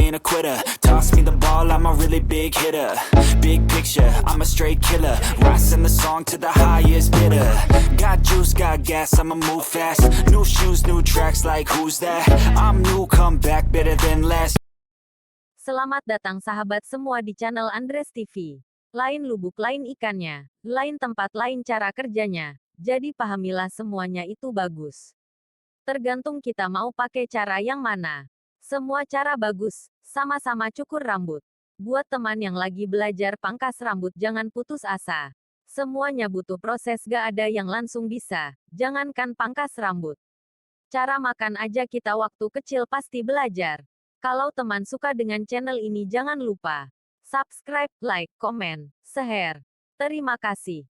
ain't a quitter. Toss me the ball, I'm a really big hitter. Big picture, I'm a straight killer. Rising the song to the highest bidder. Got juice, got gas, I'ma move fast. New shoes, new tracks, like who's that? I'm new, come back better than last. Selamat datang sahabat semua di channel Andres TV. Lain lubuk lain ikannya, lain tempat lain cara kerjanya. Jadi pahamilah semuanya itu bagus. Tergantung kita mau pakai cara yang mana. Semua cara bagus, sama-sama cukur rambut. Buat teman yang lagi belajar pangkas rambut jangan putus asa. Semuanya butuh proses, gak ada yang langsung bisa. Jangankan pangkas rambut. Cara makan aja kita waktu kecil pasti belajar. Kalau teman suka dengan channel ini jangan lupa subscribe, like, komen, share. Terima kasih.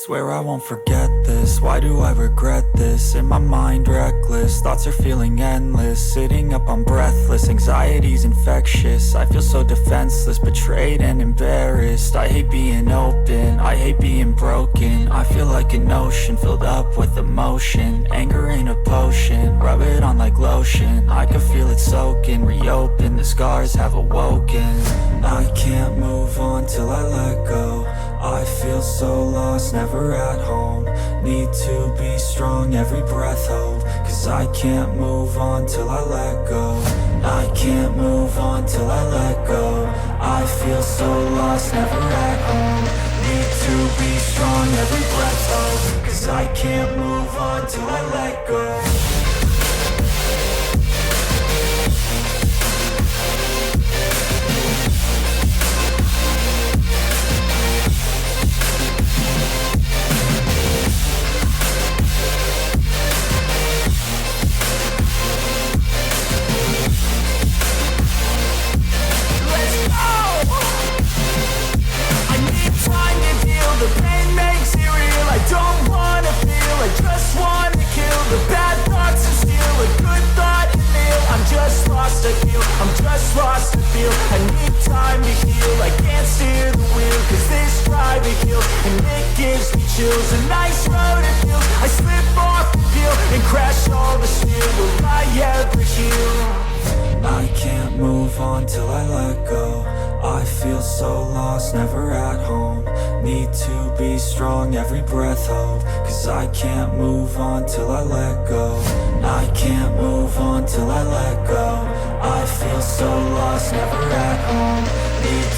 Swear I won't forget this, why do I regret this? In my mind reckless, thoughts are feeling endless. Sitting up I'm breathless, anxiety's infectious. I feel so defenseless, betrayed and embarrassed. I hate being open, I hate being broken. I feel like an ocean filled up with emotion. Anger ain't a potion, rub it on like lotion. I can feel it soaking, reopen, the scars have awoken. I can't move on till I let go. I feel so lost, never at home. Need to be strong, every breath hold. Cause I can't move on till I let go. I can't move on till I let go. I feel so lost, never at home. Need to be strong, every breath hold. Cause I can't move on till I let go. The pain makes it real, I don't wanna feel, I just wanna kill the bad thoughts and steal a good thought and live. I'm just lost to feel, I'm just lost to feel. I need time to heal, I can't steer the wheel. Cause this drive it kills, and it gives me chills. A nice road it feels, I slip off the peel and crash all the steel. Will I ever heal? I can't move on till I let go. I feel so lost, never at home. Need to be strong, every breath hold. Cause I can't move on till I let go. I can't move on till I let go. I feel so lost, never at home. Need to